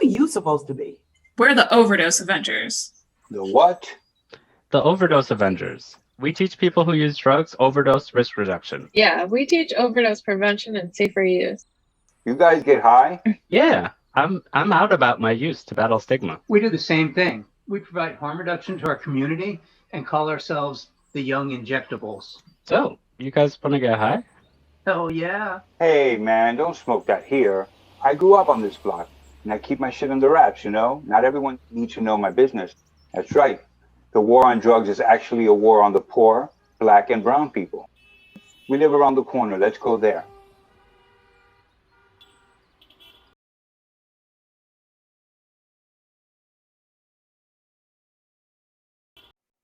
are you supposed to be? We're the Overdose Avengers. The what? The Overdose Avengers. We teach people who use drugs overdose risk reduction. Yeah, we teach overdose prevention and safer use. You guys get high? Yeah, I'm out about my use to battle stigma. We do the same thing. We provide harm reduction to our community and call ourselves the Young Injectables. So, you guys want to get high? Hell yeah. Hey, man, don't smoke that here. I grew up on this block, and I keep my shit under wraps, you know? Not everyone needs to know my business. That's right. The war on drugs is actually a war on the poor, black, and brown people. We live around the corner. Let's go there.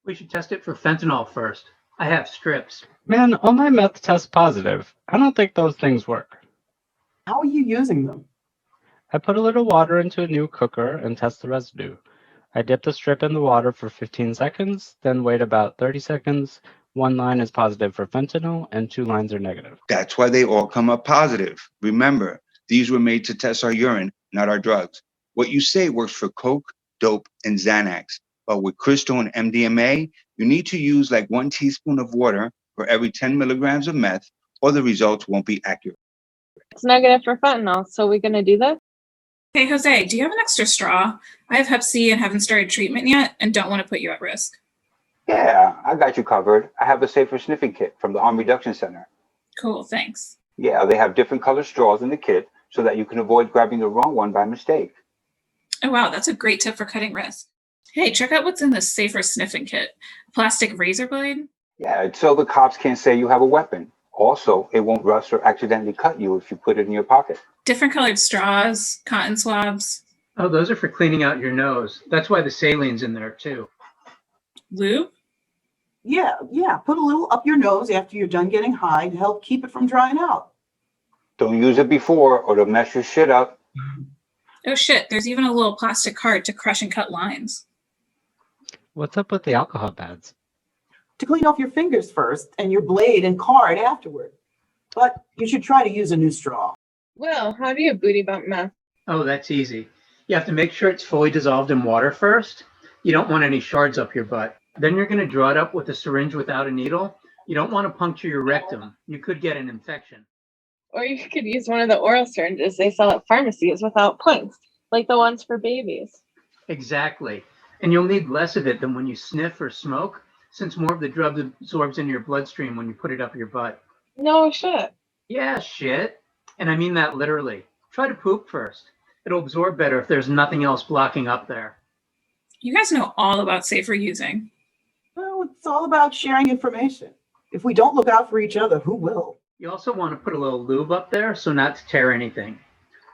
We should test it for fentanyl first. I have strips. Man, all my meth tests positive. I don't think those things work. How are you using them? I put a little water into a new cooker and test the residue. I dip the strip in the water for 15 seconds, then wait about 30 seconds. One line is positive for fentanyl and 2 lines are negative. That's why they all come up positive. Remember, these were made to test our urine, not our drugs. What you say works for coke, dope, and Xanax. But with crystal and MDMA, you need to use like 1 teaspoon of water for every 10 milligrams of meth, or the results won't be accurate. It's negative for fentanyl, so we're going to do this? Hey, Jose, do you have an extra straw? I have Hep C and haven't started treatment yet and don't want to put you at risk. Yeah, I got you covered. I have a safer sniffing kit from the Harm Reduction Center. Cool, thanks. Yeah, they have different color straws in the kit so that you can avoid grabbing the wrong one by mistake. Oh, wow, that's a great tip for cutting risk. Hey, check out what's in this safer sniffing kit. A plastic razor blade? Yeah, it's so the cops can't say you have a weapon. Also, it won't rust or accidentally cut you if you put it in your pocket. Different colored straws, cotton swabs. Oh, those are for cleaning out your nose. That's why the saline's in there, too. Lube? Yeah. Put a little up your nose after you're done getting high to help keep it from drying out. Don't use it before or it'll mess your shit up. Oh shit, there's even a little plastic card to crush and cut lines. What's up with the alcohol pads? To clean off your fingers first and your blade and card afterward. But you should try to use a new straw. Well, how do you booty bump meth? Oh, that's easy. You have to make sure it's fully dissolved in water first. You don't want any shards up your butt. Then you're going to draw it up with a syringe without a needle. You don't want to puncture your rectum. You could get an infection. Or you could use one of the oral syringes they sell at pharmacies without points, like the ones for babies. Exactly. And you'll need less of it than when you sniff or smoke, since more of the drug absorbs into your bloodstream when you put it up your butt. No shit. Yeah, shit. And I mean that literally. Try to poop first. It'll absorb better if there's nothing else blocking up there. You guys know all about safer using. Well, it's all about sharing information. If we don't look out for each other, who will? You also want to put a little lube up there so not to tear anything.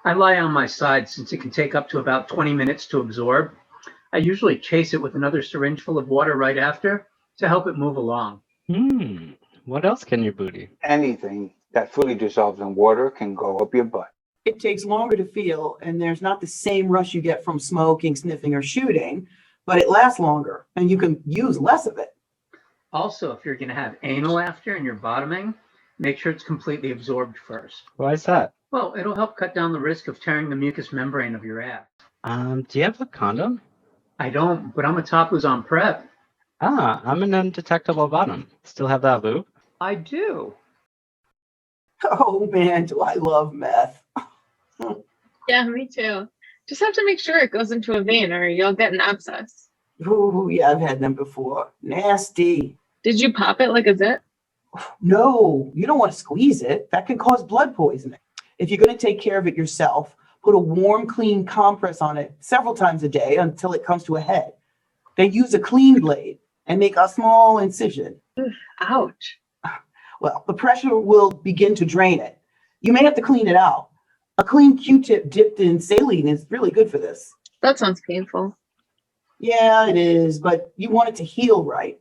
I lie on my side since it can take up to about 20 minutes to absorb. I usually chase it with another syringe full of water right after to help it move along. What else can you booty? Anything that fully dissolves in water can go up your butt. It takes longer to feel, and there's not the same rush you get from smoking, sniffing, or shooting, but it lasts longer, and you can use less of it. Also, if you're going to have anal after and you're bottoming, make sure it's completely absorbed first. Why is that? Well, it'll help cut down the risk of tearing the mucous membrane of your ass. Do you have a condom? I don't, but I'm a top who's on prep. I'm an undetectable bottom. Still have that lube? I do. Oh man, do I love meth. Yeah, me too. Just have to make sure it goes into a vein or you'll get an abscess. Ooh, yeah, I've had them before. Nasty. Did you pop it like a zit? No, you don't want to squeeze it. That can cause blood poisoning. If you're going to take care of it yourself, put a warm, clean compress on it several times a day until it comes to a head. Then use a clean blade and make a small incision. Ouch. Well, the pressure will begin to drain it. You may have to clean it out. A clean Q-tip dipped in saline is really good for this. That sounds painful. Yeah, it is, but you want it to heal right.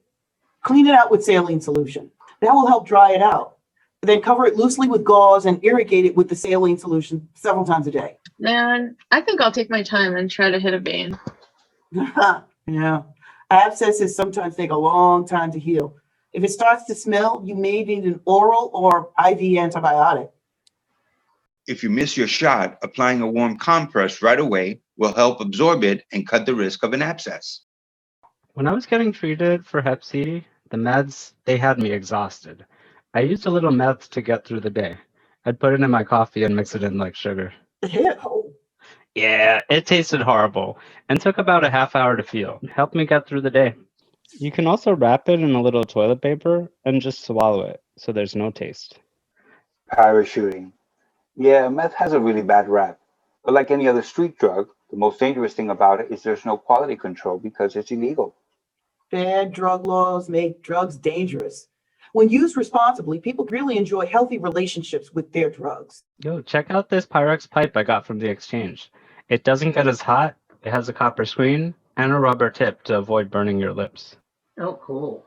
Clean it out with saline solution. That will help dry it out. Then cover it loosely with gauze and irrigate it with the saline solution several times a day. Man, I think I'll take my time and try to hit a vein. Yeah. Abscesses sometimes take a long time to heal. If it starts to smell, you may need an oral or IV antibiotic. If you miss your shot, applying a warm compress right away will help absorb it and cut the risk of an abscess. When I was getting treated for Hep C, the meds, they had me exhausted. I used a little meth to get through the day. I'd put it in my coffee and mix it in like sugar. Ew. Yeah, it tasted horrible and took about a half hour to feel. It helped me get through the day. You can also wrap it in a little toilet paper and just swallow it so there's no taste. Parachuting. Yeah, meth has a really bad rap. But like any other street drug, the most dangerous thing about it is there's no quality control because it's illegal. Bad drug laws make drugs dangerous. When used responsibly, people really enjoy healthy relationships with their drugs. Yo, check out this Pyrex pipe I got from the exchange. It doesn't get as hot, it has a copper screen, and a rubber tip to avoid burning your lips. Oh, cool.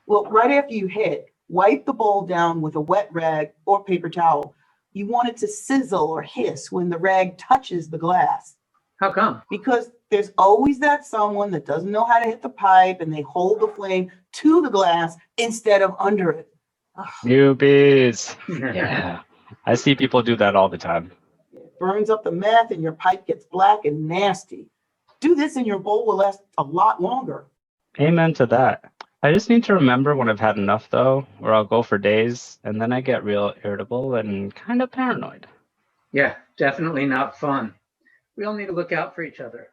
Well, right after you hit, wipe the bowl down with a wet rag or paper towel. You want it to sizzle or hiss when the rag touches the glass. How come? Because there's always that someone that doesn't know how to hit the pipe and they hold the flame to the glass instead of under it. Ugh, Newbies! Yeah, I see people do that all the time. it burns up the meth and your pipe gets black and nasty. Do this and your bowl will last a lot longer. Amen to that. I just need to remember when I've had enough, though, or I'll go for days, and then I get real irritable and kind of paranoid. Yeah, definitely not fun. We all need to look out for each other.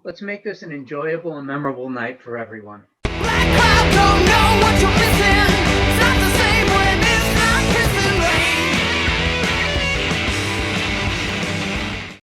Let's make this an enjoyable and memorable night for everyone. Black cloud, don't know what you're